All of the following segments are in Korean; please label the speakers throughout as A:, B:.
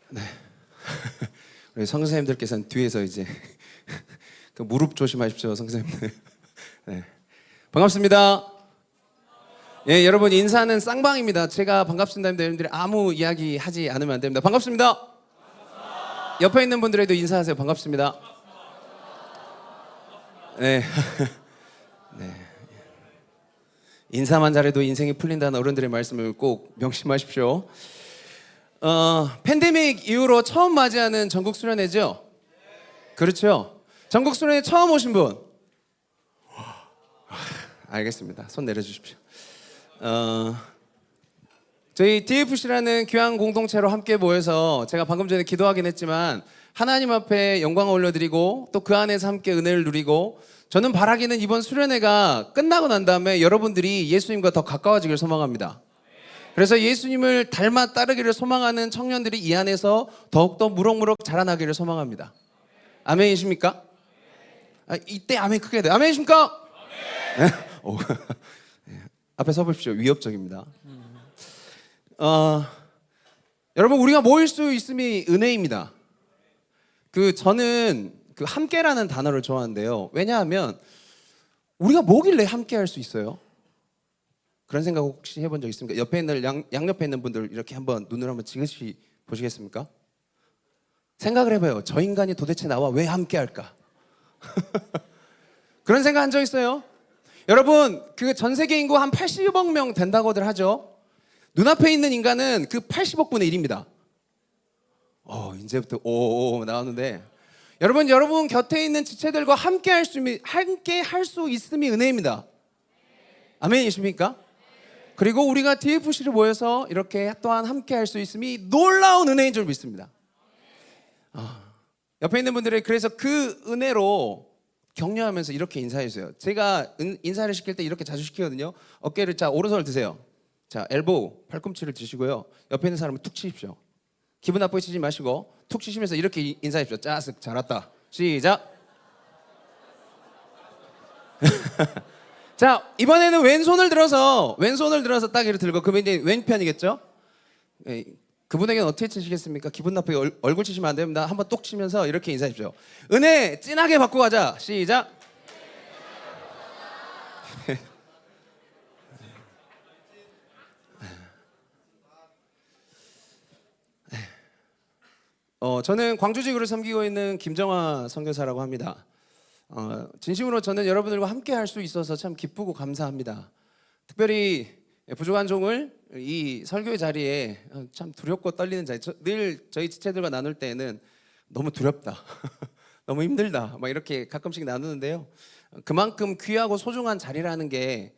A: 네. 우리 선생님들께서는 뒤에서 이제 그 무릎 조심하십시오, 선생님들. 네. 반갑습니다. 예, 여러분 인사는 쌍방입니다. 제가 반갑습니다 하면 여러분들이 아무 이야기 하지 않으면 안 됩니다. 반갑습니다. 옆에 있는 분들에도 인사하세요. 반갑습니다. 네. 네. 인사만 잘해도 인생이 풀린다는 어른들의 말씀을 꼭 명심하십시오. 팬데믹 이후로 처음 맞이하는 전국 수련회죠? 그렇죠. 전국 수련회 처음 오신 분? 알겠습니다. 손 내려주십시오. 저희 DFC라는 귀한 공동체로 함께 모여서 제가 방금 전에 기도하긴 했지만 하나님 앞에 영광을 올려드리고 또 그 안에서 함께 은혜를 누리고, 저는 바라기는 이번 수련회가 끝나고 난 다음에 여러분들이 예수님과 더 가까워지길 소망합니다. 그래서 예수님을 닮아 따르기를 소망하는 청년들이 이 안에서 더욱더 무럭무럭 자라나기를 소망합니다. 아멘이십니까? 이때 아멘 크게 해야 돼요. 아멘이십니까? 아멘. 네? 앞에 서보십시오. 위협적입니다. 여러분, 우리가 모일 수 있음이 은혜입니다. 저는 함께라는 단어를 좋아하는데요. 왜냐하면 우리가 뭐길래 함께할 수 있어요? 그런 생각 혹시 해본 적 있습니까? 옆에 있는 양옆에 있는 분들 이렇게 한번 눈을 한번 지그시 보시겠습니까? 생각을 해봐요. 저 인간이 도대체 나와 왜 함께할까? 그런 생각 한 적 있어요? 여러분, 전 세계 인구 한 80억 명 된다고들 하죠. 눈앞에 있는 인간은 80억 분의 1입니다. 이제부터 오 나오는데, 여러분 곁에 있는 지체들과 함께 할 수 있음이 은혜입니다. 아멘이십니까? 그리고 우리가 DFC를 모여서 이렇게 또한 함께 할 수 있음이 놀라운 은혜인 줄 믿습니다. 옆에 있는 분들이 그래서 그 은혜로 격려하면서 이렇게 인사해 주세요. 제가 인사를 시킬 때 이렇게 자주 시키거든요. 어깨를, 자, 오른손을 드세요. 자, 엘보우, 팔꿈치를 드시고요. 옆에 있는 사람을 툭 치십시오. 기분 나쁘게 치지 마시고 툭 치시면서 이렇게 인사하십시오. 짜쓱, 잘 왔다. 시작. 자, 이번에는 왼손을 들어서 딱 이렇게 들고, 그러면 이제 왼편이겠죠? 그분에게는 어떻게 치시겠습니까? 기분 나쁘게 얼굴 치시면 안 됩니다. 한번 똑 치면서 이렇게 인사하십시오. 은혜 진하게 받고 가자. 시작. 저는 광주 지구를 섬기고 있는 김정화 선교사라고 합니다. 진심으로 저는 여러분들과 함께 할 수 있어서 참 기쁘고 감사합니다. 특별히 부족한 종을 이 설교의 자리에 참 두렵고 떨리는 자리, 늘 저희 지체들과 나눌 때에는 너무 두렵다, 너무 힘들다, 막 이렇게 가끔씩 나누는데요. 그만큼 귀하고 소중한 자리라는 게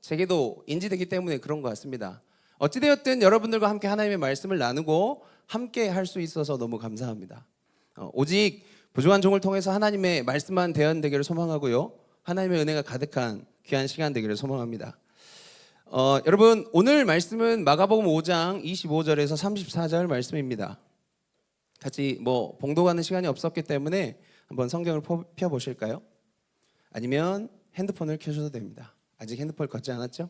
A: 제게도 인지되기 때문에 그런 것 같습니다. 어찌되었든 여러분들과 함께 하나님의 말씀을 나누고 함께 할 수 있어서 너무 감사합니다. 오직 부족한 종을 통해서 하나님의 말씀만 대언되기를 소망하고요, 하나님의 은혜가 가득한 귀한 시간 되기를 소망합니다. 여러분, 오늘 말씀은 마가복음 5장 25절에서 34절 말씀입니다. 같이 봉독하는 시간이 없었기 때문에 한번 성경을 펴보실까요? 아니면 핸드폰을 켜셔도 됩니다. 아직 핸드폰을 걷지 않았죠?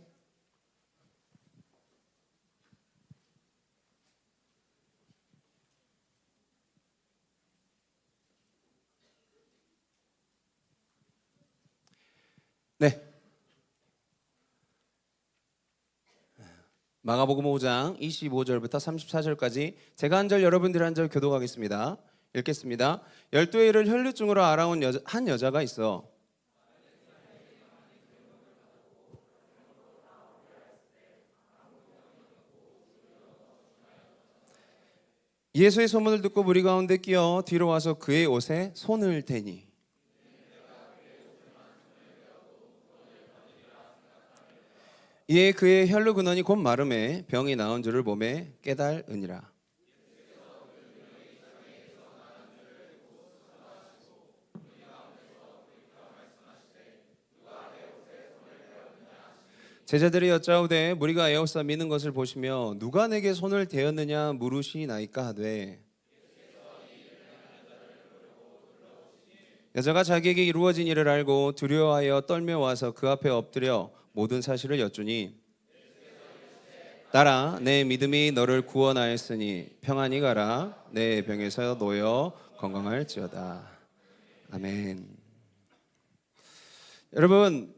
A: 네. 마가복음 5장 25절부터 34절까지 제가 한 절, 여러분들이 한 절 교독하겠습니다. 읽겠습니다. 12의 일을 혈루증으로 알아온 한 여자가 있어. 예수의 소문을 듣고 무리 가운데 끼어 뒤로 와서 그의 옷에 손을 대니, 이에 그의 혈루 근원이 곧 마름에 병이 나은 줄을 보매 깨달으니라. 제자들이 여짜오되 무리가 에워싸 미는 것을 보시며 누가 내게 손을 대었느냐 물으시나이까 하되, 여자가 자기에게 이루어진 일을 알고 두려워하여 떨며 와서 그 앞에 엎드려 모든 사실을 여쭈니, 따라 내 믿음이 너를 구원하였으니 평안히 가라. 내 병에서 놓여 건강할지어다. 아멘. 여러분,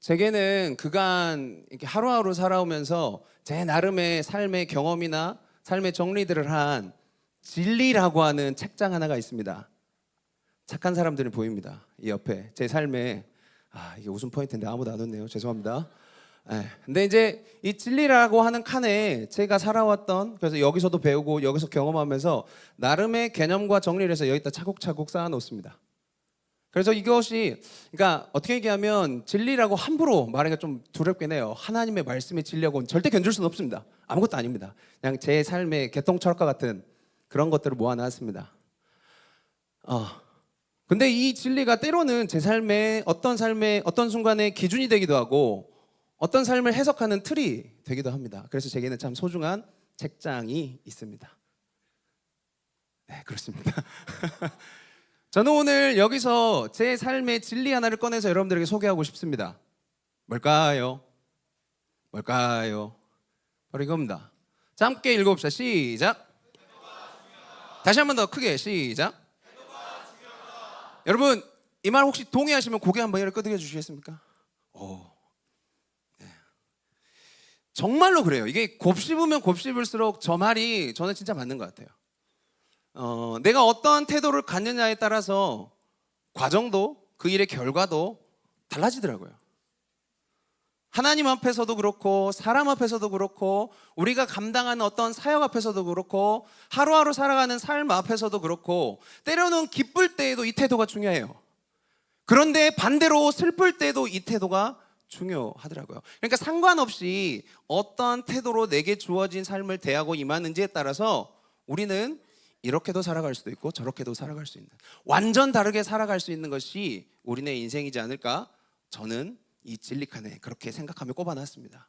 A: 제게는 그간 이렇게 하루하루 살아오면서 제 나름의 삶의 경험이나 삶의 정리들을 한 진리라고 하는 책장 하나가 있습니다. 착한 사람들이 보입니다. 이 옆에 제 삶에 이게 웃음 포인트인데 아무도 안 웃네요. 죄송합니다. 근데 이제 이 진리라고 하는 칸에 제가 살아왔던, 그래서 여기서도 배우고 여기서 경험하면서 나름의 개념과 정리를 해서 여기다 차곡차곡 쌓아놓습니다. 그래서 이것이, 그러니까 어떻게 얘기하면 진리라고 함부로 말하기가 좀 두렵긴 해요. 하나님의 말씀의 진리하고는 절대 견줄 수는 없습니다. 아무것도 아닙니다. 그냥 제 삶의 개통철학과 같은 그런 것들을 모아놨습니다. 근데 이 진리가 때로는 제 삶의 어떤 순간에 기준이 되기도 하고 어떤 삶을 해석하는 틀이 되기도 합니다. 그래서 제게는 참 소중한 책장이 있습니다. 네, 그렇습니다. 저는 오늘 여기서 제 삶의 진리 하나를 꺼내서 여러분들에게 소개하고 싶습니다. 뭘까요? 바로 이겁니다. 자, 함께 읽어봅시다. 시작. 다시 한 번 더 크게 시작. 여러분, 이 말 혹시 동의하시면 고개 한번 끄덕여 주시겠습니까? 네. 정말로 그래요. 이게 곱씹으면 곱씹을수록 저 말이 저는 진짜 맞는 것 같아요. 내가 어떠한 태도를 갖느냐에 따라서 과정도, 그 일의 결과도 달라지더라고요. 하나님 앞에서도 그렇고 사람 앞에서도 그렇고 우리가 감당하는 어떤 사역 앞에서도 그렇고 하루하루 살아가는 삶 앞에서도 그렇고 때로는 기쁠 때에도 이 태도가 중요해요. 그런데 반대로 슬플 때도 이 태도가 중요하더라고요. 그러니까 상관없이 어떠한 태도로 내게 주어진 삶을 대하고 임하는지에 따라서 우리는 이렇게도 살아갈 수도 있고 저렇게도 살아갈 수 있는, 완전 다르게 살아갈 수 있는 것이 우리네 인생이지 않을까? 저는 이 진리칸에 그렇게 생각하며 꼽아놨습니다.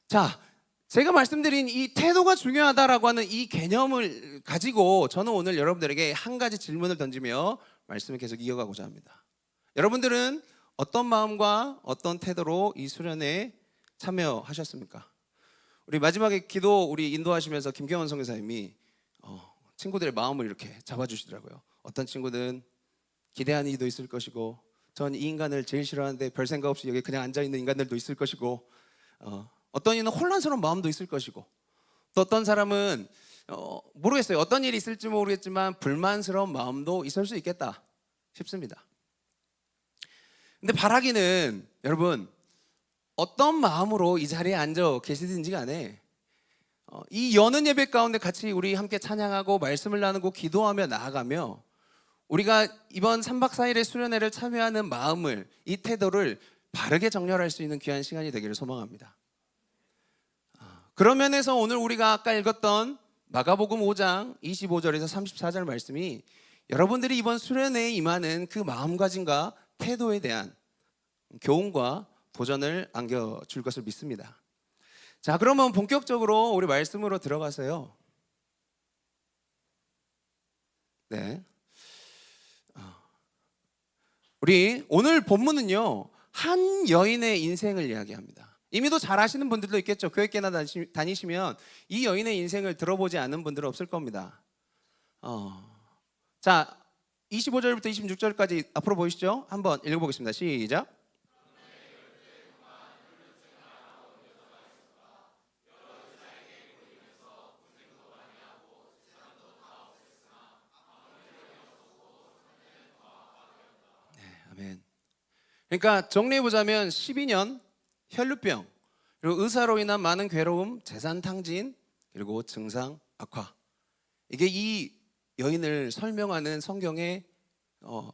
A: 자, 제가 말씀드린 이 태도가 중요하다라고 하는 이 개념을 가지고 저는 오늘 여러분들에게 한 가지 질문을 던지며 말씀을 계속 이어가고자 합니다. 여러분들은 어떤 마음과 어떤 태도로 이 수련회에 참여하셨습니까? 우리 마지막에 기도 우리 인도하시면서 김경원 선교사님이 친구들의 마음을 이렇게 잡아주시더라고요. 어떤 친구는 기대하는 이도 있을 것이고, 전 이 인간을 제일 싫어하는데 별 생각 없이 여기 그냥 앉아있는 인간들도 있을 것이고, 어떤 이는 혼란스러운 마음도 있을 것이고, 또 어떤 사람은 모르겠어요. 어떤 일이 있을지 모르겠지만 불만스러운 마음도 있을 수 있겠다 싶습니다. 근데 바라기는 여러분, 어떤 마음으로 이 자리에 앉아 계시든지 간에 이 여는 예배 가운데 같이 우리 함께 찬양하고 말씀을 나누고 기도하며 나아가며 우리가 이번 3박 4일의 수련회를 참여하는 마음을, 이 태도를 바르게 정렬할 수 있는 귀한 시간이 되기를 소망합니다. 그런 면에서 오늘 우리가 아까 읽었던 마가복음 5장 25절에서 34절 말씀이 여러분들이 이번 수련회에 임하는 그 마음가짐과 태도에 대한 교훈과 도전을 안겨줄 것을 믿습니다. 자, 그러면 본격적으로 우리 말씀으로 들어가서요. 네. 우리 오늘 본문은요, 한 여인의 인생을 이야기합니다. 이미도 잘 아시는 분들도 있겠죠. 교회께나 다니시면 이 여인의 인생을 들어보지 않은 분들은 없을 겁니다. 자, 25절부터 26절까지 앞으로 보이시죠? 한번 읽어보겠습니다. 시작. 아멘. 그러니까 정리해보자면 12년 혈루병, 그리고 의사로 인한 많은 괴로움, 재산 탕진, 그리고 증상 악화, 이게 이 여인을 설명하는 성경의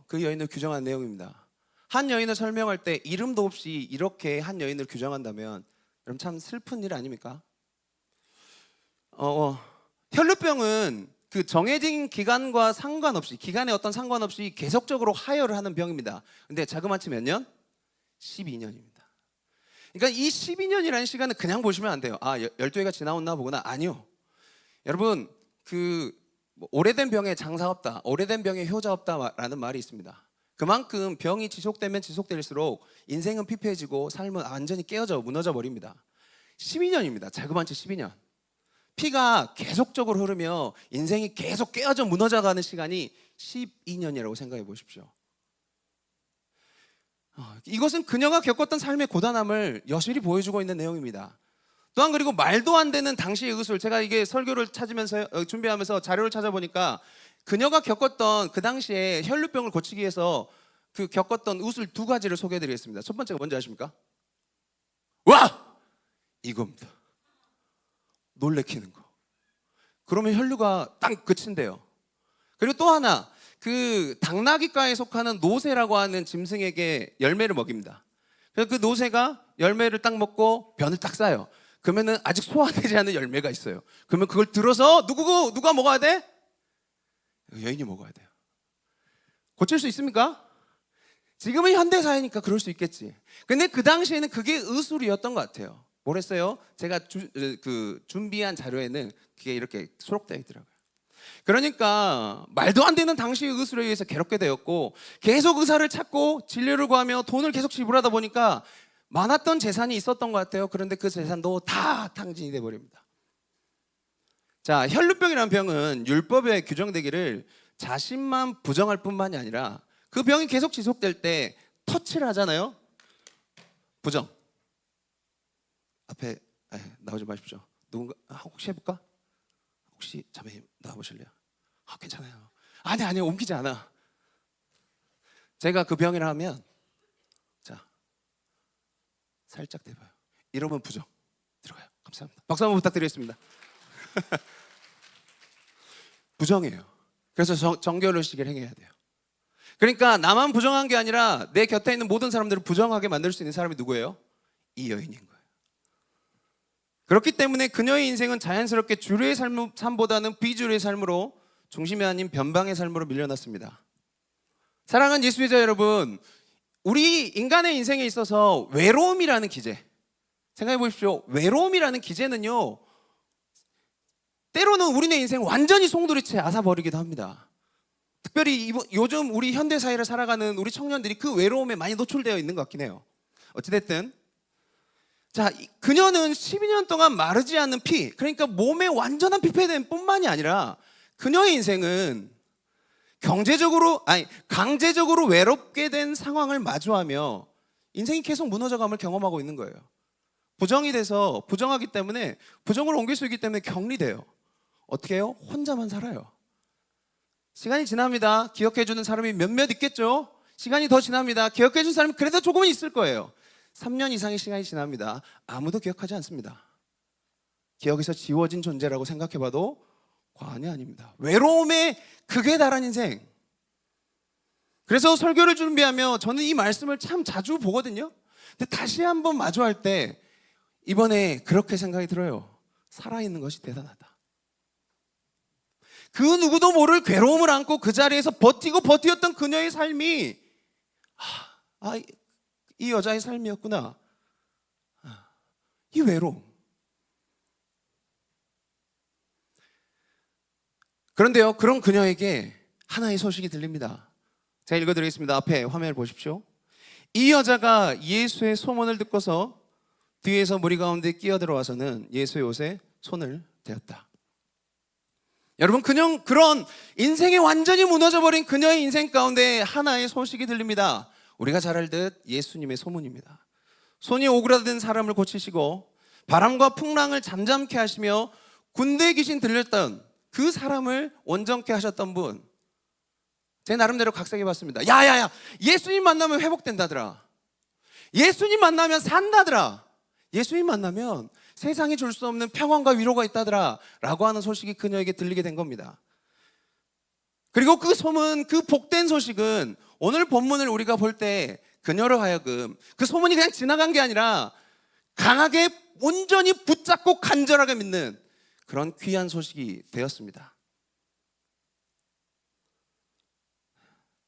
A: 그 여인을 규정한 내용입니다. 한 여인을 설명할 때 이름도 없이 이렇게 한 여인을 규정한다면 여러분 참 슬픈 일 아닙니까? 혈루병은 그 정해진 기간과 상관없이, 기간에 어떤 상관없이 계속적으로 하혈을 하는 병입니다. 근데 자그마치 몇 년? 12년입니다. 그러니까 이 12년이라는 시간은 그냥 보시면 안 돼요. 12해가 지나왔나 보구나. 아니요. 여러분, 오래된 병에 장사 없다, 오래된 병에 효자 없다라는 말이 있습니다. 그만큼 병이 지속되면 지속될수록 인생은 피폐해지고 삶은 완전히 깨어져 무너져 버립니다. 12년입니다. 자그마치 12년. 피가 계속적으로 흐르며 인생이 계속 깨어져 무너져가는 시간이 12년이라고 생각해 보십시오. 이것은 그녀가 겪었던 삶의 고단함을 여실히 보여주고 있는 내용입니다. 또한 그리고 말도 안 되는 당시의 의술, 제가 이게 설교를 찾으면서 준비하면서 자료를 찾아보니까 그녀가 겪었던 그 당시에 혈류병을 고치기 위해서 그 겪었던 의술 두 가지를 소개해드리겠습니다. 첫 번째가 뭔지 아십니까? 와! 이겁니다. 놀래키는 거. 그러면 혈류가 딱 그친대요. 그리고 또 하나, 그 당나귀과에 속하는 노새라고 하는 짐승에게 열매를 먹입니다. 그래서 그 노새가 열매를 딱 먹고 변을 딱 싸요. 그러면은 아직 소화되지 않은 열매가 있어요. 그러면 그걸 들어서 누가 먹어야 돼? 여인이 먹어야 돼요. 고칠 수 있습니까? 지금은 현대사회니까 그럴 수 있겠지. 근데 그 당시에는 그게 의술이었던 것 같아요. 뭐랬어요? 제가 준비한 자료에는 그게 이렇게 수록되어 있더라고요. 그러니까 말도 안 되는 당시의 의술에 의해서 괴롭게 되었고 계속 의사를 찾고 진료를 구하며 돈을 계속 지불하다 보니까 많았던 재산이 있었던 것 같아요. 그런데 그 재산도 다 탕진이 돼버립니다. 자, 혈루병이라는 병은 율법에 규정되기를 자신만 부정할 뿐만이 아니라 그 병이 계속 지속될 때 터치를 하잖아요. 부정. 앞에 나오지 마십시오. 누군가 혹시 해볼까? 혹시 자매님 나와보실래요? 괜찮아요. 아니 옮기지 않아. 제가 그 병이라 하면 자 살짝 대봐요. 이러면 부정 들어가요. 감사합니다. 박수 한번 부탁드리겠습니다. 부정이에요. 그래서 정결의식을 행해야 돼요. 그러니까 나만 부정한 게 아니라 내 곁에 있는 모든 사람들을 부정하게 만들 수 있는 사람이 누구예요? 이 여인인 거예요. 그렇기 때문에 그녀의 인생은 자연스럽게 주류의 삶보다는 비주류의 삶으로 중심이 아닌 변방의 삶으로 밀려났습니다. 사랑하는 예수자 여러분, 우리 인간의 인생에 있어서 외로움이라는 기제, 생각해 보십시오. 외로움이라는 기제는요, 때로는 우리네 인생 완전히 송두리째 앗아버리기도 합니다. 특별히 요즘 우리 현대사회를 살아가는 우리 청년들이 그 외로움에 많이 노출되어 있는 것 같긴 해요. 어찌됐든 자, 그녀는 12년 동안 마르지 않는 피, 그러니까 몸에 완전한 피폐됨 뿐만이 아니라 그녀의 인생은 강제적으로 외롭게 된 상황을 마주하며 인생이 계속 무너져감을 경험하고 있는 거예요. 부정이 돼서 부정하기 때문에 부정으로 옮길 수 있기 때문에 격리돼요. 어떻게 해요? 혼자만 살아요. 시간이 지납니다. 기억해주는 사람이 몇몇 있겠죠? 시간이 더 지납니다. 기억해주는 사람이 그래도 조금은 있을 거예요. 3년 이상의 시간이 지납니다. 아무도 기억하지 않습니다. 기억에서 지워진 존재라고 생각해봐도 과언이 아닙니다. 외로움에 극에 달한 인생. 그래서 설교를 준비하며 저는 이 말씀을 참 자주 보거든요. 근데 다시 한번 마주할 때 이번에 그렇게 생각이 들어요. 살아있는 것이 대단하다. 그 누구도 모를 괴로움을 안고 그 자리에서 버티었던 그녀의 삶이 이 여자의 삶이었구나. 이 외로움. 그런데요, 그런 그녀에게 하나의 소식이 들립니다. 제가 읽어드리겠습니다. 앞에 화면을 보십시오. 이 여자가 예수의 소문을 듣고서 뒤에서 무리 가운데 끼어들어와서는 예수의 옷에 손을 대었다. 여러분, 그런 인생이 완전히 무너져버린 그녀의 인생 가운데 하나의 소식이 들립니다. 우리가 잘 알듯 예수님의 소문입니다. 손이 오그라든 사람을 고치시고 바람과 풍랑을 잠잠케 하시며 군대 귀신 들렸던 그 사람을 온전케 하셨던 분. 제 나름대로 각색해봤습니다. 야야야, 예수님 만나면 회복된다더라. 예수님 만나면 산다더라. 예수님 만나면 세상이 줄 수 없는 평안과 위로가 있다더라 라고 하는 소식이 그녀에게 들리게 된 겁니다. 그리고 그 소문, 그 복된 소식은 오늘 본문을 우리가 볼 때 그녀로 하여금 그 소문이 그냥 지나간 게 아니라 강하게 온전히 붙잡고 간절하게 믿는 그런 귀한 소식이 되었습니다.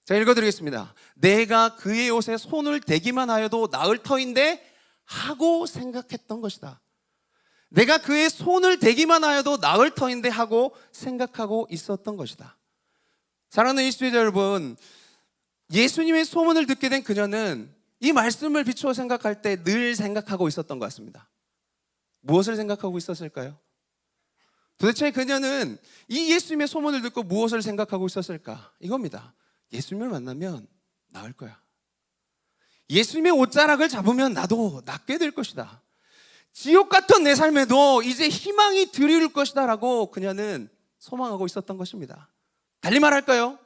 A: 자, 읽어드리겠습니다. 내가 그의 옷에 손을 대기만 하여도 나을 터인데 하고 생각했던 것이다. 내가 그의 손을 대기만 하여도 나을 터인데 하고 생각하고 있었던 것이다. 사랑하는 이스라엘 여러분, 예수님의 소문을 듣게 된 그녀는 이 말씀을 비추어 생각할 때 늘 생각하고 있었던 것 같습니다. 무엇을 생각하고 있었을까요? 도대체 그녀는 이 예수님의 소문을 듣고 무엇을 생각하고 있었을까? 이겁니다. 예수님을 만나면 나을 거야. 예수님의 옷자락을 잡으면 나도 낫게 될 것이다. 지옥 같은 내 삶에도 이제 희망이 드릴 것이다 라고 그녀는 소망하고 있었던 것입니다. 달리 말할까요?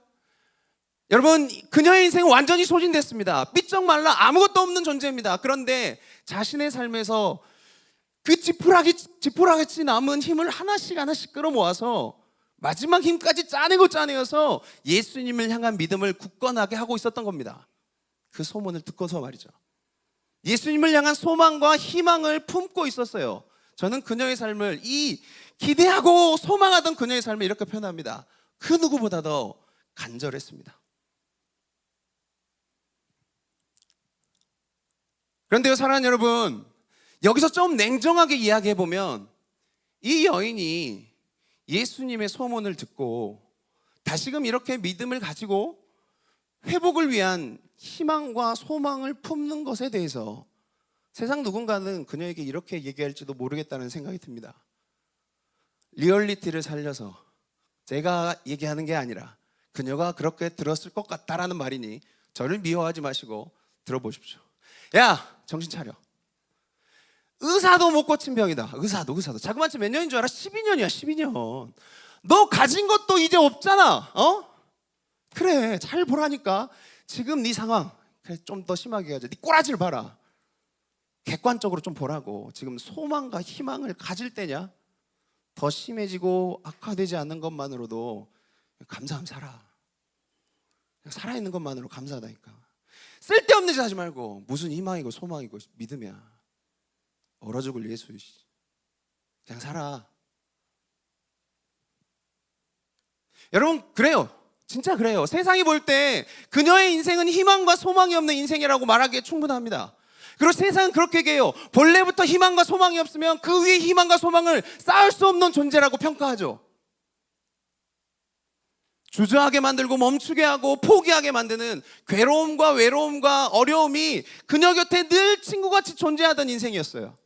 A: 여러분, 그녀의 인생은 완전히 소진됐습니다. 삐쩍 말라 아무것도 없는 존재입니다. 그런데 자신의 삶에서 그 지푸라기 남은 힘을 하나씩 끌어모아서 마지막 힘까지 짜내어서 예수님을 향한 믿음을 굳건하게 하고 있었던 겁니다. 그 소문을 듣고서 말이죠. 예수님을 향한 소망과 희망을 품고 있었어요. 저는 그녀의 삶을, 이 기대하고 소망하던 그녀의 삶을 이렇게 표현합니다. 그 누구보다도 간절했습니다. 그런데요, 사랑하는 여러분, 여기서 좀 냉정하게 이야기해보면 이 여인이 예수님의 소문을 듣고 다시금 이렇게 믿음을 가지고 회복을 위한 희망과 소망을 품는 것에 대해서 세상 누군가는 그녀에게 이렇게 얘기할지도 모르겠다는 생각이 듭니다. 리얼리티를 살려서 제가 얘기하는 게 아니라 그녀가 그렇게 들었을 것 같다라는 말이니 저를 미워하지 마시고 들어보십시오. 야, 정신 차려. 의사도 못 고친 병이다. 의사도. 자그마치 몇 년인 줄 알아? 12년이야 12년. 너 가진 것도 이제 없잖아. 그래, 잘 보라니까. 지금 네 상황, 그래, 좀 더 심하게 해야지. 네 꼬라지를 봐라. 객관적으로 좀 보라고. 지금 소망과 희망을 가질 때냐? 더 심해지고 악화되지 않는 것만으로도 감사함 살아. 살아있는 것만으로 감사하다니까. 쓸데없는 짓 하지 말고. 무슨 희망이고 소망이고 믿음이야. 얼어 죽을 예수. 그냥 살아. 여러분, 그래요. 진짜 그래요. 세상이 볼 때 그녀의 인생은 희망과 소망이 없는 인생이라고 말하기에 충분합니다. 그리고 세상은 그렇게 얘기해요. 본래부터 희망과 소망이 없으면 그 위에 희망과 소망을 쌓을 수 없는 존재라고 평가하죠. 주저하게 만들고 멈추게 하고 포기하게 만드는 괴로움과 외로움과 어려움이 그녀 곁에 늘 친구같이 존재하던 인생이었어요.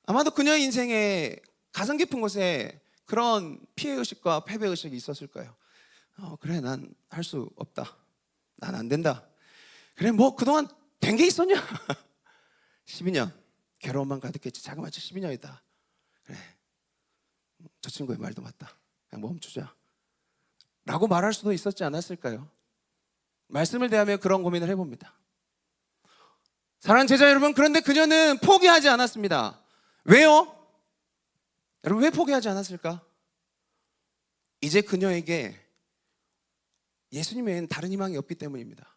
A: 아마도 그녀의 인생에 가슴 깊은 곳에 그런 피해의식과 패배의식이 있었을 거예요. 그래, 난 할 수 없다. 난 안 된다. 그래, 뭐 그동안 된 게 있었냐? 12년 괴로움만 가득했지. 자그마치 12년이다. 그래, 저 친구의 말도 맞다. 그냥 멈추자 라고 말할 수도 있었지 않았을까요? 말씀을 대하며 그런 고민을 해봅니다. 사랑하는 제자 여러분, 그런데 그녀는 포기하지 않았습니다. 왜요? 여러분, 왜 포기하지 않았을까? 이제 그녀에게 예수님 외에는 다른 희망이 없기 때문입니다.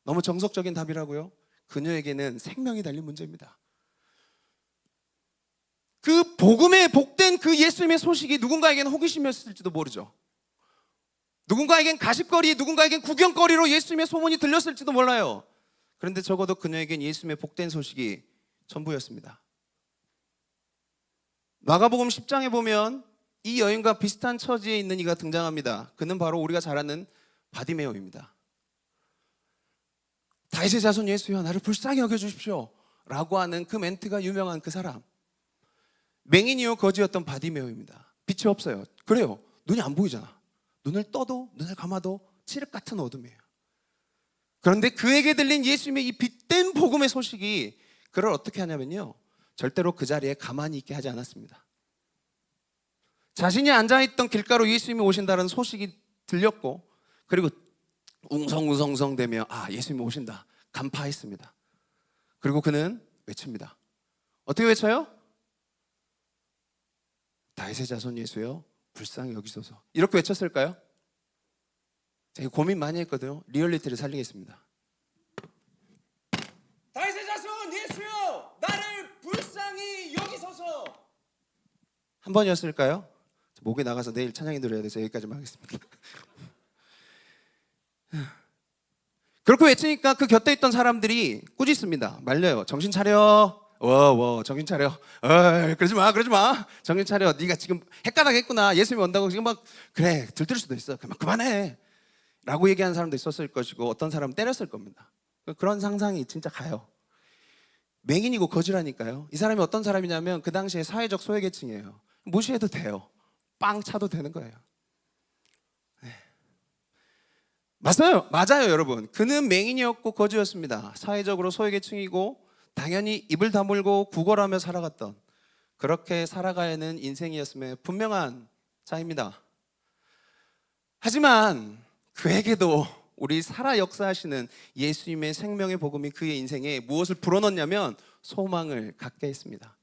A: 너무 정석적인 답이라고요? 그녀에게는 생명이 달린 문제입니다. 그 복음에 복된 그 예수님의 소식이 누군가에게는 호기심이었을지도 모르죠. 누군가에겐 가십거리, 누군가에겐 구경거리로 예수님의 소문이 들렸을지도 몰라요. 그런데 적어도 그녀에겐 예수님의 복된 소식이 전부였습니다. 마가복음 10장에 보면 이 여인과 비슷한 처지에 있는 이가 등장합니다. 그는 바로 우리가 잘 아는 바디메오입니다. 다윗의 자손 예수여, 나를 불쌍히 여겨주십시오 라고 하는 그 멘트가 유명한 그 사람, 맹인이요 거지였던 바디메오입니다. 빛이 없어요. 그래요, 눈이 안 보이잖아. 눈을 떠도 눈을 감아도 칠흑 같은 어둠이에요. 그런데 그에게 들린 예수님의 이 빛된 복음의 소식이 그를 어떻게 하냐면요, 절대로 그 자리에 가만히 있게 하지 않았습니다. 자신이 앉아있던 길가로 예수님이 오신다는 소식이 들렸고, 그리고 웅성웅성대며 예수님이 오신다 간파했습니다. 그리고 그는 외칩니다. 어떻게 외쳐요? 다윗의 자손 예수여, 불쌍히 여기소서. 이렇게 외쳤을까요? 제가 고민 많이 했거든요. 리얼리티를 살리겠습니다. 다윗의 자손 예수여, 나를 불쌍히 여기소서. 한 번이었을까요? 목이 나가서 내일 찬양이 들어야 돼서 여기까지만 하겠습니다. 그렇게 외치니까 그 곁에 있던 사람들이 꾸짖습니다. 말려요. 정신 차려. 정신 차려. 그러지 마. 정신 차려. 네가 지금 헷갈하겠구나. 예수님이 온다고 지금 막 그래 들뜰 수도 있어. 그만해. 라고 얘기하는 사람도 있었을 것이고 어떤 사람은 때렸을 겁니다. 그런 상상이 진짜 가요. 맹인이고 거지라니까요. 이 사람이 어떤 사람이냐면 그 당시에 사회적 소외계층이에요. 무시해도 돼요. 빵 차도 되는 거예요. 맞아요 여러분. 그는 맹인이었고 거지였습니다. 사회적으로 소외계층이고 당연히 입을 다물고 구걸하며 살아갔던, 그렇게 살아가야 하는 인생이었음에 분명한 자입니다. 하지만 그에게도 우리 살아 역사하시는 예수님의 생명의 복음이 그의 인생에 무엇을 불어넣냐면 소망을 갖게 했습니다.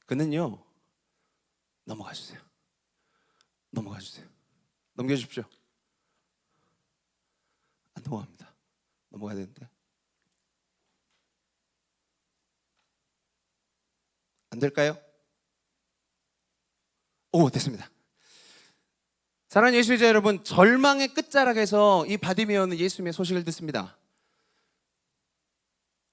A: 그는요, 넘어가 주세요. 넘겨주십시오. 안 넘어갑니다. 넘어가야 되는데 안 될까요? 오, 됐습니다. 사랑하는 예수자 여러분, 절망의 끝자락에서 이 바디메오는 예수님의 소식을 듣습니다.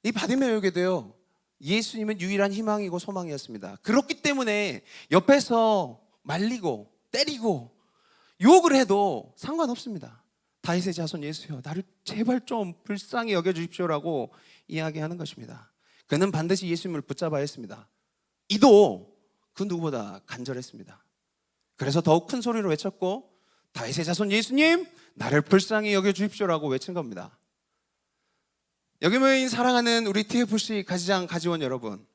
A: 이 바디메오에게도요, 예수님은 유일한 희망이고 소망이었습니다. 그렇기 때문에 옆에서 말리고 때리고 욕을 해도 상관없습니다. 다윗의 자손 예수여, 나를 제발 좀 불쌍히 여겨주십시오라고 이야기하는 것입니다. 그는 반드시 예수님을 붙잡아야 했습니다. 이도 그 누구보다 간절했습니다. 그래서 더욱 큰 소리로 외쳤고, 다윗의 자손 예수님, 나를 불쌍히 여겨주십시오라고 외친 겁니다. 여기 모인 사랑하는 우리 TFC 가지장 가지원 여러분,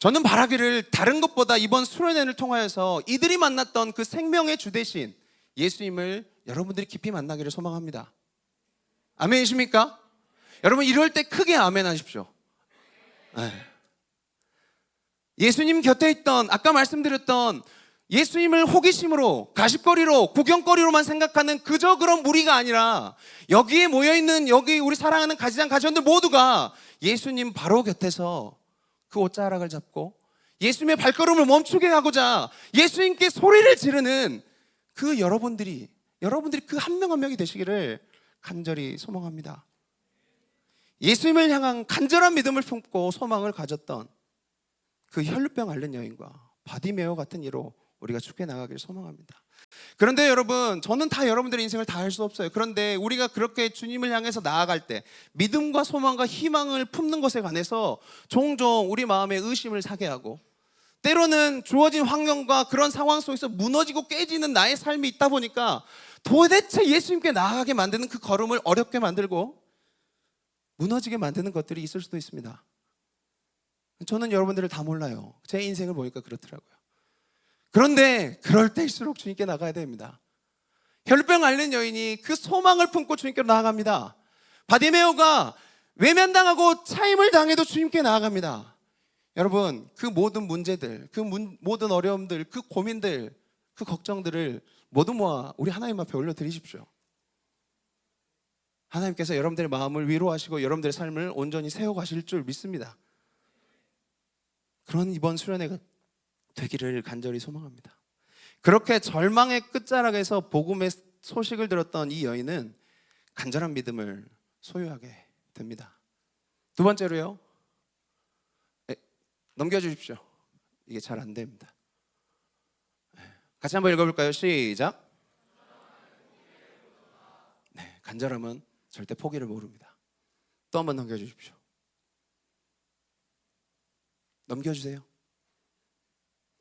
A: 저는 바라기를 다른 것보다 이번 수련회를 통하여서 이들이 만났던 그 생명의 주 대신 예수님을 여러분들이 깊이 만나기를 소망합니다. 아멘이십니까? 여러분, 이럴 때 크게 아멘 하십시오. 예수님 곁에 있던, 아까 말씀드렸던 예수님을 호기심으로, 가십거리로, 구경거리로만 생각하는 그저 그런 무리가 아니라 여기에 모여있는 여기 우리 사랑하는 가지장 가지원들 모두가 예수님 바로 곁에서 그 옷자락을 잡고 예수님의 발걸음을 멈추게 하고자 예수님께 소리를 지르는 그 여러분들이 그 한 명 한 명이 되시기를 간절히 소망합니다. 예수님을 향한 간절한 믿음을 품고 소망을 가졌던 그 혈루병 앓는 여인과 바디메오 같은 이로 우리가 죽게 나가기를 소망합니다. 그런데 여러분, 저는 다 여러분들의 인생을 다 할 수 없어요. 그런데 우리가 그렇게 주님을 향해서 나아갈 때 믿음과 소망과 희망을 품는 것에 관해서 종종 우리 마음에 의심을 사게 하고, 때로는 주어진 환경과 그런 상황 속에서 무너지고 깨지는 나의 삶이 있다 보니까 도대체 예수님께 나아가게 만드는 그 걸음을 어렵게 만들고 무너지게 만드는 것들이 있을 수도 있습니다. 저는 여러분들을 다 몰라요. 제 인생을 보니까 그렇더라고요. 그런데 그럴 때일수록 주님께 나가야 됩니다. 혈병 앓는 여인이 그 소망을 품고 주님께 나아갑니다. 바디메오가 외면당하고 차임을 당해도 주님께 나아갑니다. 여러분, 그 모든 문제들, 그 모든 어려움들, 그 고민들, 그 걱정들을 모두 모아 우리 하나님 앞에 올려드리십시오. 하나님께서 여러분들의 마음을 위로하시고 여러분들의 삶을 온전히 세워가실 줄 믿습니다. 그런 이번 수련회가 되기를 간절히 소망합니다. 그렇게 절망의 끝자락에서 복음의 소식을 들었던 이 여인은 간절한 믿음을 소유하게 됩니다. 두 번째로요, 넘겨주십시오. 이게 잘 안 됩니다. 같이 한번 읽어볼까요? 시작. 네, 간절함은 절대 포기를 모릅니다. 또 한번 넘겨주십시오. 넘겨주세요.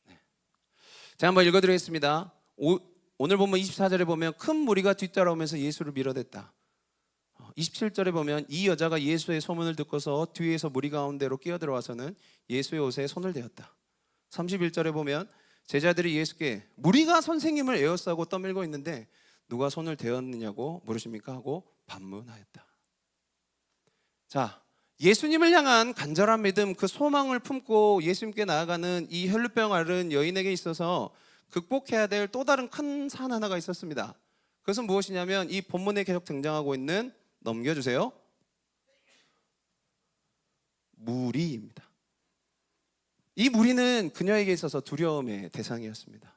A: 네. 제가 한번 읽어드리겠습니다. 오늘 보면 24절에 보면 큰 무리가 뒤따라오면서 예수를 밀어댔다. 27절에 보면 이 여자가 예수의 소문을 듣고서 뒤에서 무리 가운데로 끼어들어와서는 예수의 옷에 손을 대었다. 31절에 보면 제자들이 예수께 무리가 선생님을 에워싸고 떠밀고 있는데 누가 손을 대었느냐고 물으십니까? 하고 반문하였다. 자, 예수님을 향한 간절한 믿음, 그 소망을 품고 예수님께 나아가는 이 혈루병 앓은 여인에게 있어서 극복해야 될 또 다른 큰 산 하나가 있었습니다. 그것은 무엇이냐면 이 본문에 계속 등장하고 있는, 넘겨주세요, 무리입니다. 이 무리는 그녀에게 있어서 두려움의 대상이었습니다.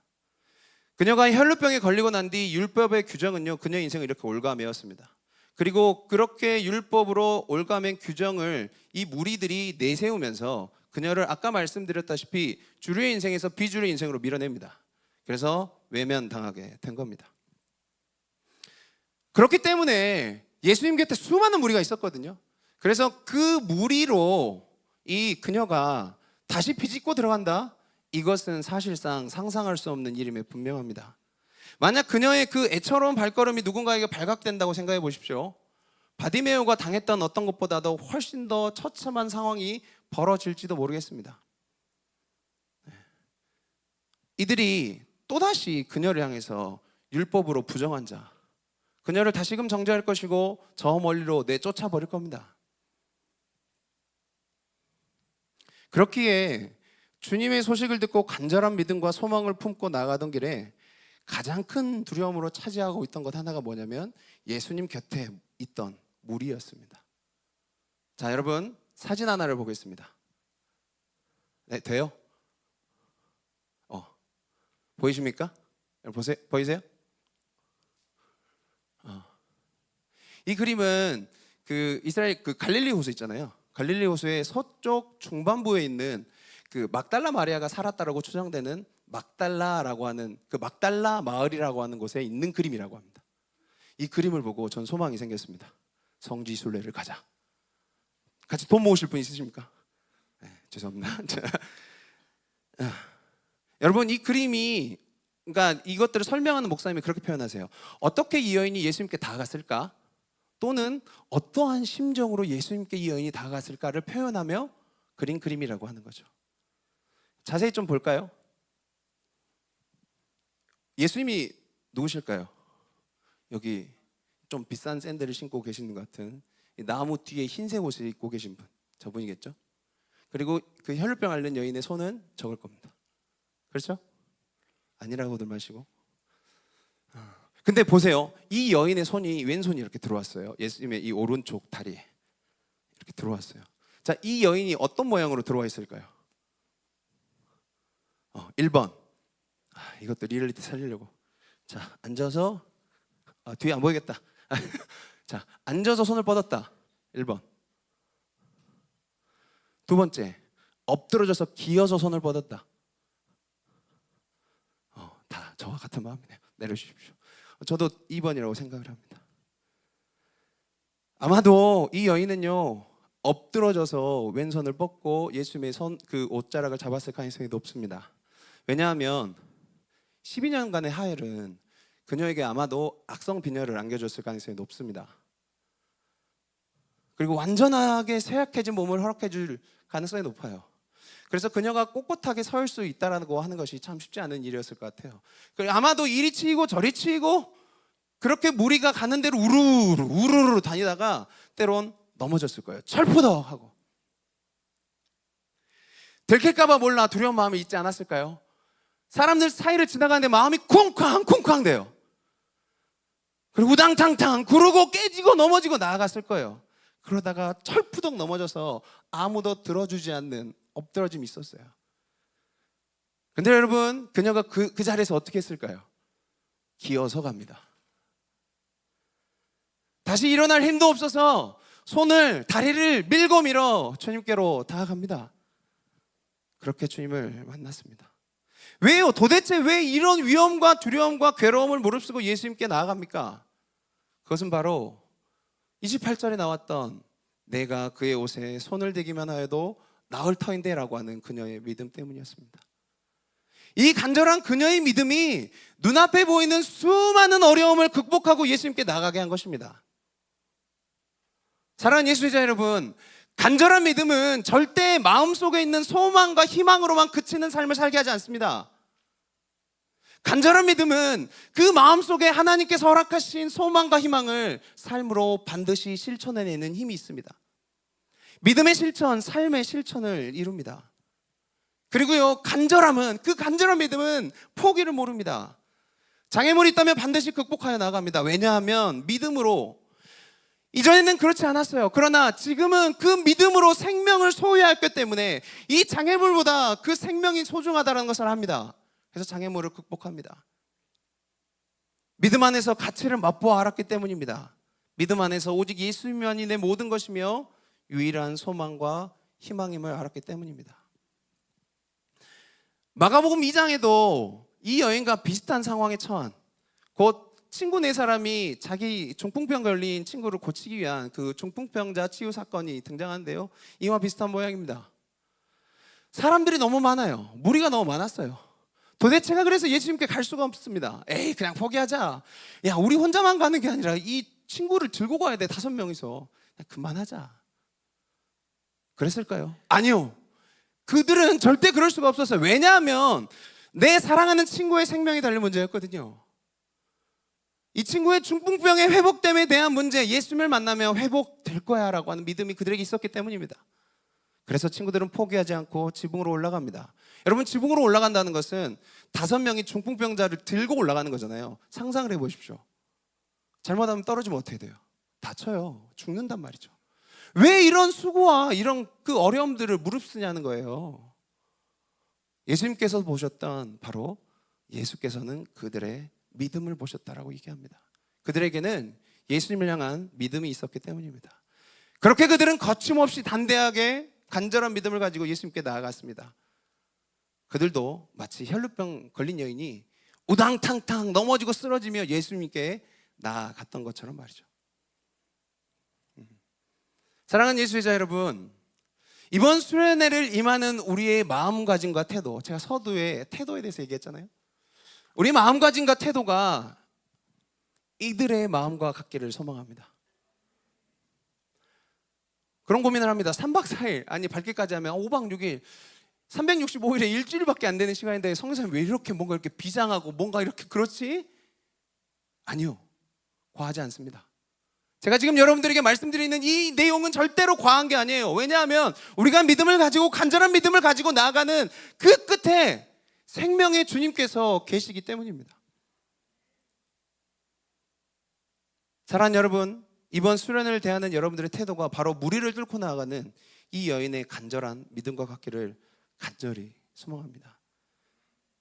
A: 그녀가 혈루병에 걸리고 난 뒤 율법의 규정은요, 그녀의 인생을 이렇게 올가매었습니다. 그리고 그렇게 율법으로 올가맨 규정을 이 무리들이 내세우면서 그녀를 아까 말씀드렸다시피 주류의 인생에서 비주류의 인생으로 밀어냅니다. 그래서 외면당하게 된 겁니다. 그렇기 때문에 예수님 곁에 수많은 무리가 있었거든요. 그래서 그 무리로 이 그녀가 다시 비집고 들어간다? 이것은 사실상 상상할 수 없는 일임에 분명합니다. 만약 그녀의 그 애처로운 발걸음이 누군가에게 발각된다고 생각해 보십시오. 바디메오가 당했던 어떤 것보다도 훨씬 더 처참한 상황이 벌어질지도 모르겠습니다. 이들이 또다시 그녀를 향해서 율법으로 부정한 자, 그녀를 다시금 정죄할 것이고 저 멀리로 내쫓아 버릴 겁니다. 그렇기에 주님의 소식을 듣고 간절한 믿음과 소망을 품고 나가던 길에 가장 큰 두려움으로 차지하고 있던 것 하나가 뭐냐면 예수님 곁에 있던 무리였습니다. 자, 여러분 사진 하나를 보겠습니다. 네, 돼요? 보이십니까? 보이세요? 이 그림은 그 이스라엘 그 갈릴리 호수 있잖아요. 갈릴리 호수의 서쪽 중반부에 있는 그 막달라 마리아가 살았다라고 추정되는 막달라라고 하는 그 막달라 마을이라고 하는 곳에 있는 그림이라고 합니다. 이 그림을 보고 전 소망이 생겼습니다. 성지순례를 가자. 같이 돈 모으실 분 있으십니까? 네, 죄송합니다. 여러분 이 그림이 그러니까 이것들을 설명하는 목사님이 그렇게 표현하세요. 어떻게 이 여인이 예수님께 다가갔을까? 또는 어떠한 심정으로 예수님께 이 여인이 다가갔을까를 표현하며 그린 그림이라고 하는 거죠. 자세히 좀 볼까요? 예수님이 누구실까요? 여기 좀 비싼 샌들을 신고 계시는 것 같은 나무 뒤에 흰색 옷을 입고 계신 분, 저분이겠죠? 그리고 그 혈루병 앓는 여인의 손은 저걸 겁니다. 그렇죠? 아니라고들 마시고. 근데 보세요. 이 여인의 손이 왼손이 이렇게 들어왔어요. 예수님의 이 오른쪽 다리에 이렇게 들어왔어요. 자, 이 여인이 어떤 모양으로 들어와 있을까요? 1번. 이것도 리얼리티 살리려고. 자, 앉아서 뒤에 안 보이겠다. 자, 앉아서 손을 뻗었다. 1번. 두 번째, 엎드러져서 기어서 손을 뻗었다. 다 저와 같은 마음이네요. 내려주십시오. 저도 2번이라고 생각을 합니다. 아마도 이 여인은요 엎드러져서 왼손을 뻗고 예수님의 그 옷자락을 잡았을 가능성이 높습니다. 왜냐하면 12년간의 하혈은 그녀에게 아마도 악성 빈혈을 안겨줬을 가능성이 높습니다. 그리고 완전하게 쇠약해진 몸을 허락해 줄 가능성이 높아요. 그래서 그녀가 꼿꼿하게 설 수 있다라고 하는 것이 참 쉽지 않은 일이었을 것 같아요. 아마도 이리 치이고 저리 치이고 그렇게 무리가 가는 대로 우르르 다니다가 때론 넘어졌을 거예요. 철푸덕 하고. 들킬까 봐 몰라 두려운 마음이 있지 않았을까요? 사람들 사이를 지나가는데 마음이 쿵쾅쿵쾅 돼요. 그리고 우당탕탕 구르고 깨지고 넘어지고 나아갔을 거예요. 그러다가 철푸덕 넘어져서 아무도 들어주지 않는 엎드러짐이 있었어요. 근데 여러분 그녀가 그 자리에서 어떻게 했을까요? 기어서 갑니다. 다시 일어날 힘도 없어서 다리를 밀고 밀어 주님께로 다가갑니다. 그렇게 주님을 만났습니다. 왜요? 도대체 왜 이런 위험과 두려움과 괴로움을 무릅쓰고 예수님께 나아갑니까? 그것은 바로 28절에 나왔던 내가 그의 옷에 손을 대기만 하여도 나을 터인데 라고 하는 그녀의 믿음 때문이었습니다. 이 간절한 그녀의 믿음이 눈앞에 보이는 수많은 어려움을 극복하고 예수님께 나가게 한 것입니다. 사랑하는 예수자 여러분, 간절한 믿음은 절대 마음속에 있는 소망과 희망으로만 그치는 삶을 살게 하지 않습니다. 간절한 믿음은 그 마음속에 하나님께서 허락하신 소망과 희망을 삶으로 반드시 실천해내는 힘이 있습니다. 믿음의 실천, 삶의 실천을 이룹니다. 그리고요, 그 간절한 믿음은 포기를 모릅니다. 장애물이 있다면 반드시 극복하여 나갑니다. 왜냐하면 믿음으로, 이전에는 그렇지 않았어요. 그러나 지금은 그 믿음으로 생명을 소유했기 때문에 이 장애물보다 그 생명이 소중하다는 것을 합니다. 그래서 장애물을 극복합니다. 믿음 안에서 가치를 맛보아 알았기 때문입니다. 믿음 안에서 오직 예수님만이 내 모든 것이며 유일한 소망과 희망임을 알았기 때문입니다. 마가복음 2장에도 이 여인과 비슷한 상황에 처한, 곧 친구 네 사람이 자기 중풍병 걸린 친구를 고치기 위한 그 중풍병자 치유 사건이 등장하는데요, 이와 비슷한 모양입니다. 사람들이 너무 많아요. 무리가 너무 많았어요. 도대체가 그래서 예수님께 갈 수가 없습니다. 에이, 그냥 포기하자. 야, 우리 혼자만 가는 게 아니라 이 친구를 들고 가야 돼. 5명이서. 그만하자. 그랬을까요? 아니요. 그들은 절대 그럴 수가 없었어요. 왜냐하면 내 사랑하는 친구의 생명이 달린 문제였거든요. 이 친구의 중풍병의 회복됨에 대한 문제, 예수님을 만나면 회복될 거야 라고 하는 믿음이 그들에게 있었기 때문입니다. 그래서 친구들은 포기하지 않고 지붕으로 올라갑니다. 여러분, 지붕으로 올라간다는 것은 5명이 중풍병자를 들고 올라가는 거잖아요. 상상을 해보십시오. 잘못하면 떨어지면 어떻게 돼요? 다쳐요. 죽는단 말이죠. 왜 이런 수고와 이런 그 어려움들을 무릅쓰냐는 거예요. 예수님께서 보셨던, 바로 예수께서는 그들의 믿음을 보셨다라고 얘기합니다. 그들에게는 예수님을 향한 믿음이 있었기 때문입니다. 그렇게 그들은 거침없이 단대하게 간절한 믿음을 가지고 예수님께 나아갔습니다. 그들도 마치 혈루병 걸린 여인이 우당탕탕 넘어지고 쓰러지며 예수님께 나아갔던 것처럼 말이죠. 사랑하는 예수의 자 여러분, 이번 수련회를 임하는 우리의 마음가짐과 태도, 제가 서두에 태도에 대해서 얘기했잖아요. 우리 마음가짐과 태도가 이들의 마음과 같기를 소망합니다. 그런 고민을 합니다. 3박 4일, 아니 밝게까지 하면 5박 6일, 365일에 일주일밖에 안 되는 시간인데 성교사님 왜 이렇게 뭔가 이렇게 비장하고 뭔가 이렇게 그렇지? 아니요, 과하지 않습니다. 제가 지금 여러분들에게 말씀드리는 이 내용은 절대로 과한 게 아니에요. 왜냐하면 우리가 믿음을 가지고, 간절한 믿음을 가지고 나아가는 그 끝에 생명의 주님께서 계시기 때문입니다. 사랑하는 여러분, 이번 수련을 대하는 여러분들의 태도가 바로 무리를 뚫고 나아가는 이 여인의 간절한 믿음과 같기를 간절히 소망합니다.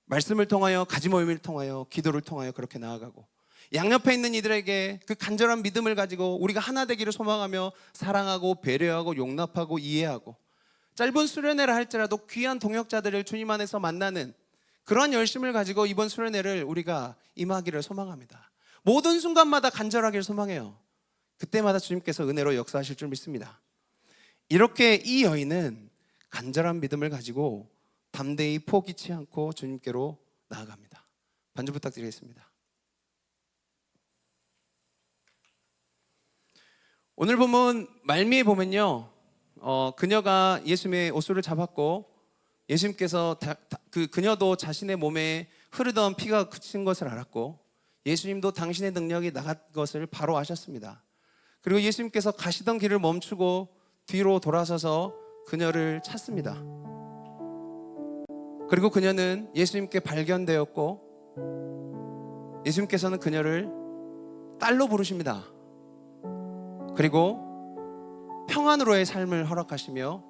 A: 말씀을 통하여, 가지 모임을 통하여, 기도를 통하여 그렇게 나아가고, 양옆에 있는 이들에게 그 간절한 믿음을 가지고 우리가 하나 되기를 소망하며 사랑하고 배려하고 용납하고 이해하고, 짧은 수련회를 할지라도 귀한 동역자들을 주님 안에서 만나는 그런 열심을 가지고 이번 수련회를 우리가 임하기를 소망합니다. 모든 순간마다 간절하기를 소망해요. 그때마다 주님께서 은혜로 역사하실 줄 믿습니다. 이렇게 이 여인은 간절한 믿음을 가지고 담대히 포기치 않고 주님께로 나아갑니다. 반주 부탁드리겠습니다. 오늘 본문 말미에 보면요, 그녀가 예수님의 옷수를 잡았고 예수님께서 그녀도 자신의 몸에 흐르던 피가 그친 것을 알았고 예수님도 당신의 능력이 나간 것을 바로 아셨습니다. 그리고 예수님께서 가시던 길을 멈추고 뒤로 돌아서서 그녀를 찾습니다. 그리고 그녀는 예수님께 발견되었고 예수님께서는 그녀를 딸로 부르십니다. 그리고 평안으로의 삶을 허락하시며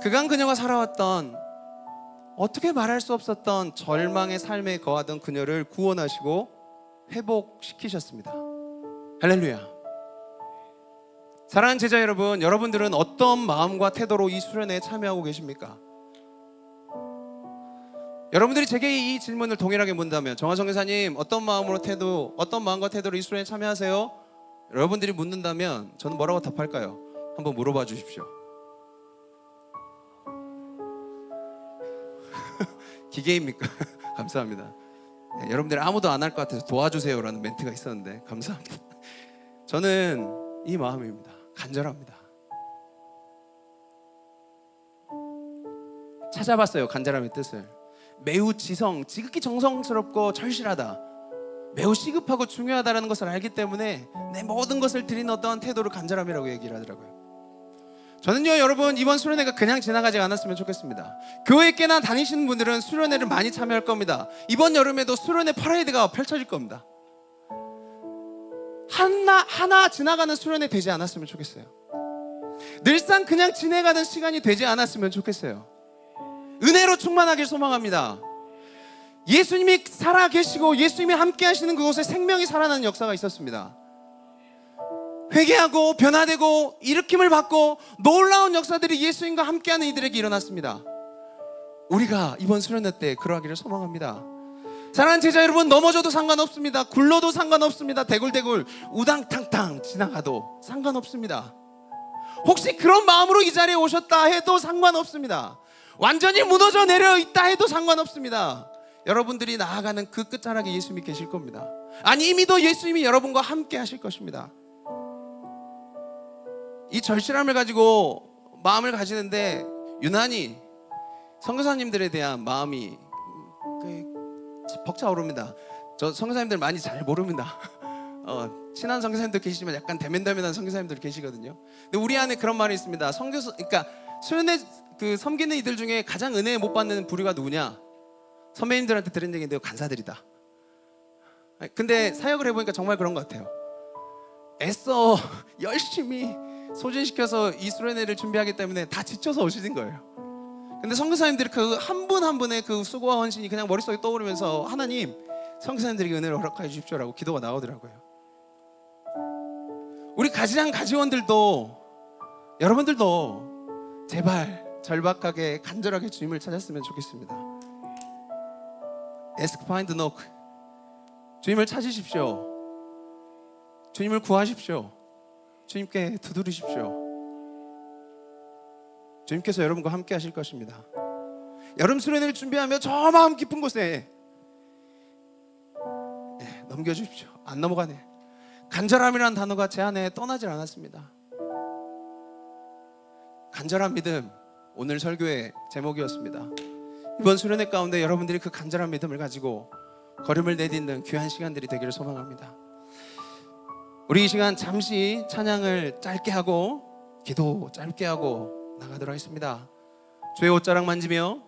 A: 그간 그녀가 살아왔던, 어떻게 말할 수 없었던 절망의 삶에 거하던 그녀를 구원하시고 회복시키셨습니다. 할렐루야. 사랑하는 제자 여러분, 여러분들은 어떤 마음과 태도로 이 수련회에 참여하고 계십니까? 여러분들이 제게 이 질문을 동일하게 묻는다면, 정화성 교사님 어떤 마음과 태도로 이 수련회에 참여하세요? 여러분들이 묻는다면 저는 뭐라고 답할까요? 한번 물어봐 주십시오. 기계입니까? 감사합니다. 네, 여러분들이 아무도 안 할 것 같아서 도와주세요 라는 멘트가 있었는데 감사합니다. 저는 이 마음입니다. 간절합니다. 찾아봤어요, 간절함의 뜻을. 매우 지극히 정성스럽고 절실하다, 매우 시급하고 중요하다는 것을 알기 때문에 내 모든 것을 드리는 어떠한 태도를 간절함이라고 얘기를 하더라고요. 저는요, 여러분, 이번 수련회가 그냥 지나가지 않았으면 좋겠습니다. 교회 꽤나 다니시는 분들은 수련회를 많이 참여할 겁니다. 이번 여름에도 수련회 퍼레이드가 펼쳐질 겁니다. 하나 지나가는 수련회 되지 않았으면 좋겠어요. 늘상 그냥 지내가는 시간이 되지 않았으면 좋겠어요. 은혜로 충만하길 소망합니다. 예수님이 살아계시고 예수님이 함께 하시는 그곳에 생명이 살아나는 역사가 있었습니다. 회개하고 변화되고 일으킴을 받고 놀라운 역사들이 예수님과 함께하는 이들에게 일어났습니다. 우리가 이번 수련회 때 그러하기를 소망합니다. 사랑하는 제자 여러분, 넘어져도 상관없습니다. 굴러도 상관없습니다. 대굴대굴 우당탕탕 지나가도 상관없습니다. 혹시 그런 마음으로 이 자리에 오셨다 해도 상관없습니다. 완전히 무너져 내려 있다 해도 상관없습니다. 여러분들이 나아가는 그 끝자락에 예수님이 계실 겁니다. 아니, 이미도 예수님이 여러분과 함께 하실 것입니다. 이 절실함을 가지고 마음을 가지는데 유난히 선교사님들에 대한 마음이 벅차오릅니다. 저 선교사님들 많이 잘 모릅니다. 친한 선교사님들 계시지만 약간 대면대면한 선교사님들 계시거든요. 근데 우리 안에 그런 말이 있습니다. 그러니까 수련회 그 섬기는 이들 중에 가장 은혜 못 받는 부류가 누구냐? 선배님들한테 들은 얘기인데요, 간사들이다. 근데 사역을 해보니까 정말 그런 것 같아요. 애써 열심히 소진시켜서 이 수련회를 준비하기 때문에 다 지쳐서 오시는 거예요. 근데 선교사님들이 그 한 분 한 분의 그 수고와 헌신이 그냥 머릿속에 떠오르면서 하나님, 선교사님들에게 은혜를 허락하여 주십시오라고 기도가 나오더라고요. 우리 가지랑 가지원들도, 여러분들도 제발 절박하게 간절하게 주님을 찾았으면 좋겠습니다. Ask, find, knock. 주님을 찾으십시오. 주님을 구하십시오. 주님께 두드리십시오. 주님께서 여러분과 함께 하실 것입니다. 여름 수련회를 준비하며 저 마음 깊은 곳에 넘겨주십시오. 안 넘어가네. 간절함이라는 단어가 제 안에 떠나질 않았습니다. 간절한 믿음, 오늘 설교의 제목이었습니다. 이번 수련회 가운데 여러분들이 그 간절한 믿음을 가지고 걸음을 내딛는 귀한 시간들이 되기를 소망합니다. 우리 이 시간 잠시 찬양을 짧게 하고 기도 짧게 하고 나가도록 하겠습니다. 주의 옷자락 만지며